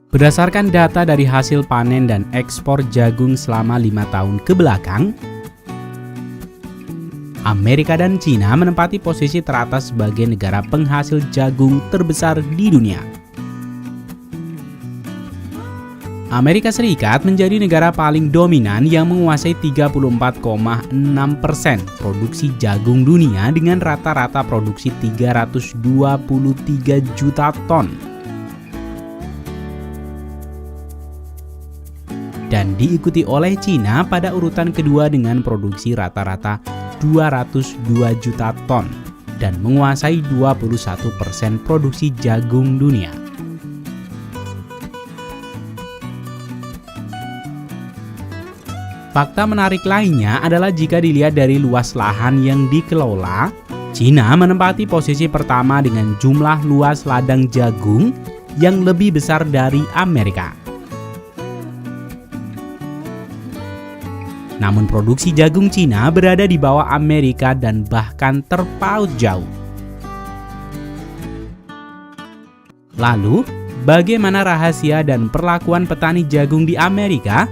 Berdasarkan data dari hasil panen dan ekspor jagung selama 5 tahun ke belakang, Amerika dan Cina menempati posisi teratas sebagai negara penghasil jagung terbesar di dunia. Amerika Serikat menjadi negara paling dominan yang menguasai 34,6% produksi jagung dunia dengan rata-rata produksi 323 juta ton. Dan diikuti oleh Cina pada urutan kedua dengan produksi rata-rata 202 juta ton dan menguasai 21% produksi jagung dunia. Fakta menarik lainnya adalah jika dilihat dari luas lahan yang dikelola, Cina menempati posisi pertama dengan jumlah luas ladang jagung yang lebih besar dari Amerika. Namun produksi jagung Cina berada di bawah Amerika dan bahkan terpaut jauh. Lalu, bagaimana rahasia dan perlakuan petani jagung di Amerika?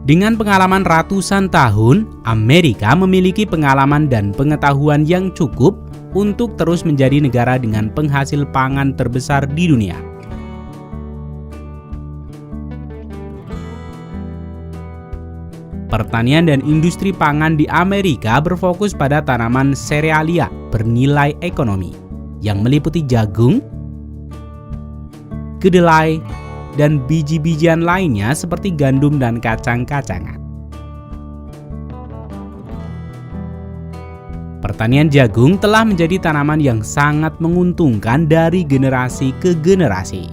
Dengan pengalaman ratusan tahun, Amerika memiliki pengalaman dan pengetahuan yang cukup untuk terus menjadi negara dengan penghasil pangan terbesar di dunia. Pertanian dan industri pangan di Amerika berfokus pada tanaman serealia bernilai ekonomi yang meliputi jagung, kedelai, dan biji-bijian lainnya seperti gandum dan kacang-kacangan. Pertanian jagung telah menjadi tanaman yang sangat menguntungkan dari generasi ke generasi.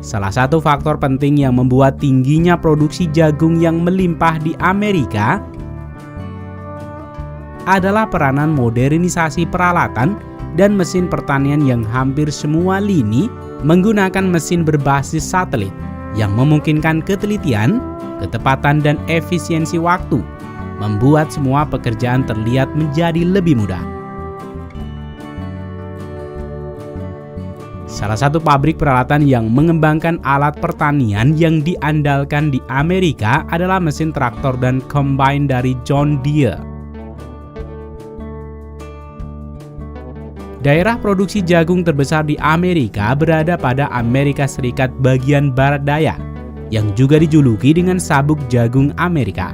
Salah satu faktor penting yang membuat tingginya produksi jagung yang melimpah di Amerika adalah peranan modernisasi peralatan dan mesin pertanian yang hampir semua lini menggunakan mesin berbasis satelit yang memungkinkan ketelitian, ketepatan, dan efisiensi waktu, membuat semua pekerjaan terlihat menjadi lebih mudah. Salah satu pabrik peralatan yang mengembangkan alat pertanian yang diandalkan di Amerika adalah mesin traktor dan combine dari John Deere. Daerah produksi jagung terbesar di Amerika berada pada Amerika Serikat bagian barat daya, yang juga dijuluki dengan sabuk jagung Amerika.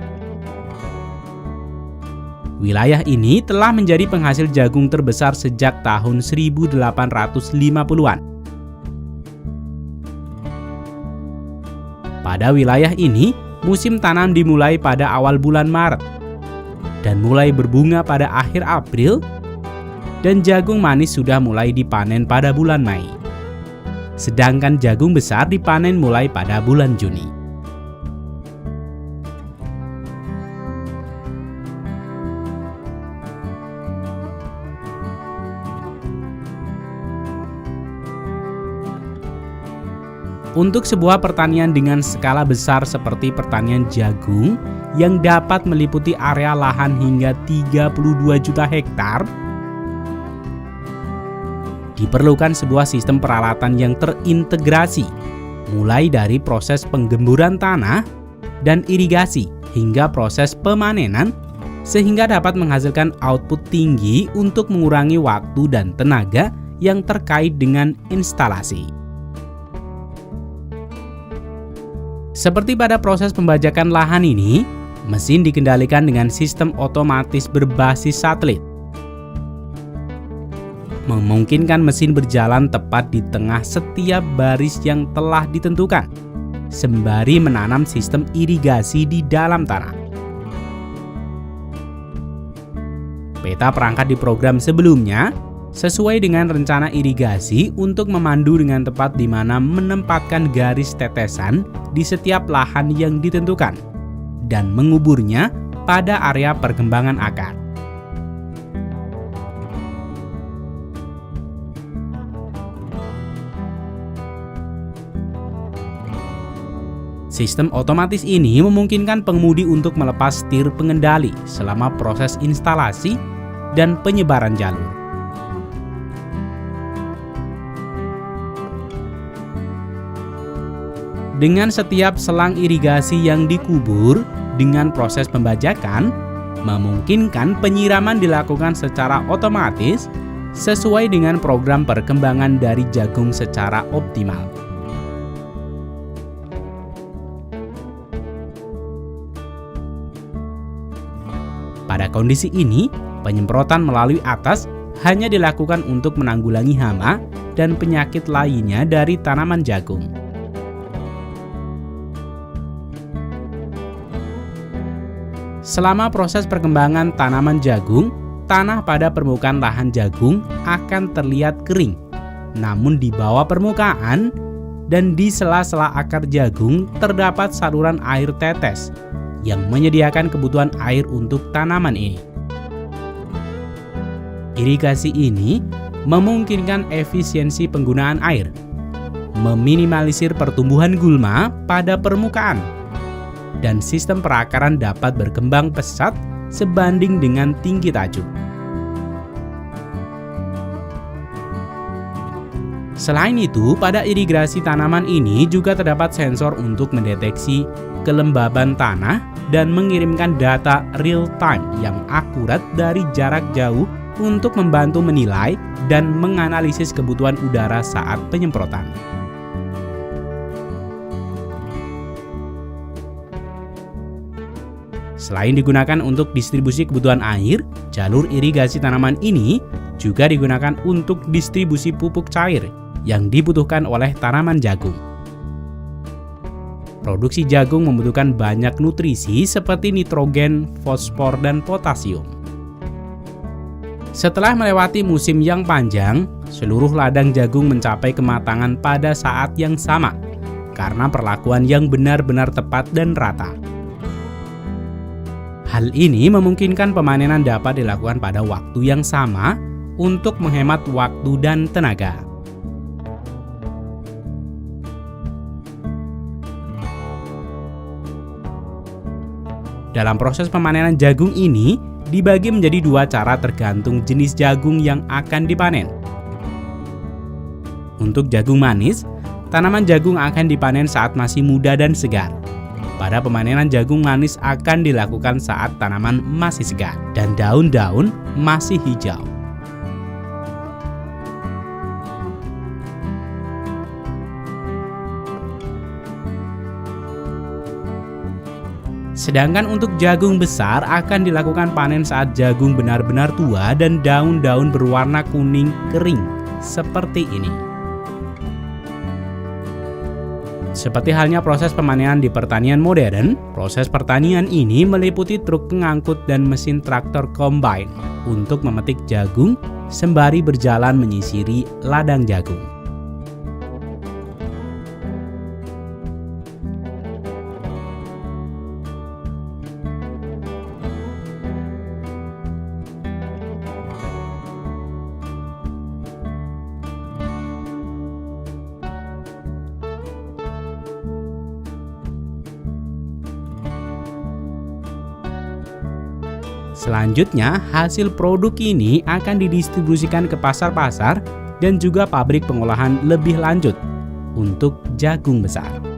Wilayah ini telah menjadi penghasil jagung terbesar sejak tahun 1850-an. Pada wilayah ini, musim tanam dimulai pada awal bulan Maret dan mulai berbunga pada akhir April, dan jagung manis sudah mulai dipanen pada bulan Mei. Sedangkan jagung besar dipanen mulai pada bulan Juni. Untuk sebuah pertanian dengan skala besar seperti pertanian jagung yang dapat meliputi area lahan hingga 32 juta hektar, diperlukan sebuah sistem peralatan yang terintegrasi, mulai dari proses penggemburan tanah dan irigasi hingga proses pemanenan, sehingga dapat menghasilkan output tinggi untuk mengurangi waktu dan tenaga yang terkait dengan instalasi. Seperti pada proses pembajakan lahan ini, mesin dikendalikan dengan sistem otomatis berbasis satelit, memungkinkan mesin berjalan tepat di tengah setiap baris yang telah ditentukan, sembari menanam sistem irigasi di dalam tanah. Peta perangkat di program sebelumnya sesuai dengan rencana irigasi untuk memandu dengan tepat di mana menempatkan garis tetesan di setiap lahan yang ditentukan dan menguburnya pada area perkembangan akar. Sistem otomatis ini memungkinkan pengemudi untuk melepas setir pengendali selama proses instalasi dan penyebaran jalur. Dengan setiap selang irigasi yang dikubur dengan proses pembajakan, memungkinkan penyiraman dilakukan secara otomatis sesuai dengan program perkembangan dari jagung secara optimal. Pada kondisi ini, penyemprotan melalui atas hanya dilakukan untuk menanggulangi hama dan penyakit lainnya dari tanaman jagung. Selama proses perkembangan tanaman jagung, tanah pada permukaan lahan jagung akan terlihat kering. Namun di bawah permukaan dan di sela-sela akar jagung terdapat saluran air tetes yang menyediakan kebutuhan air untuk tanaman ini. Irigasi ini memungkinkan efisiensi penggunaan air, meminimalisir pertumbuhan gulma pada permukaan, dan sistem perakaran dapat berkembang pesat sebanding dengan tinggi tajuk. Selain itu, pada irigasi tanaman ini juga terdapat sensor untuk mendeteksi kelembaban tanah dan mengirimkan data real-time yang akurat dari jarak jauh untuk membantu menilai dan menganalisis kebutuhan udara saat penyemprotan. Selain digunakan untuk distribusi kebutuhan air, jalur irigasi tanaman ini juga digunakan untuk distribusi pupuk cair yang dibutuhkan oleh tanaman jagung. Produksi jagung membutuhkan banyak nutrisi seperti nitrogen, fosfor, dan potasium. Setelah melewati musim yang panjang, seluruh ladang jagung mencapai kematangan pada saat yang sama karena perlakuan yang benar-benar tepat dan rata. Hal ini memungkinkan pemanenan dapat dilakukan pada waktu yang sama untuk menghemat waktu dan tenaga. Dalam proses pemanenan jagung ini dibagi menjadi dua cara tergantung jenis jagung yang akan dipanen. Untuk jagung manis, tanaman jagung akan dipanen saat masih muda dan segar. Pada pemanenan jagung manis akan dilakukan saat tanaman masih segar dan daun-daun masih hijau. Sedangkan untuk jagung besar akan dilakukan panen saat jagung benar-benar tua dan daun-daun berwarna kuning kering seperti ini. Seperti halnya proses pemanenan di pertanian modern, proses pertanian ini meliputi truk pengangkut dan mesin traktor combine untuk memetik jagung sembari berjalan menyisiri ladang jagung. Selanjutnya, hasil produk ini akan didistribusikan ke pasar-pasar dan juga pabrik pengolahan lebih lanjut untuk jagung besar.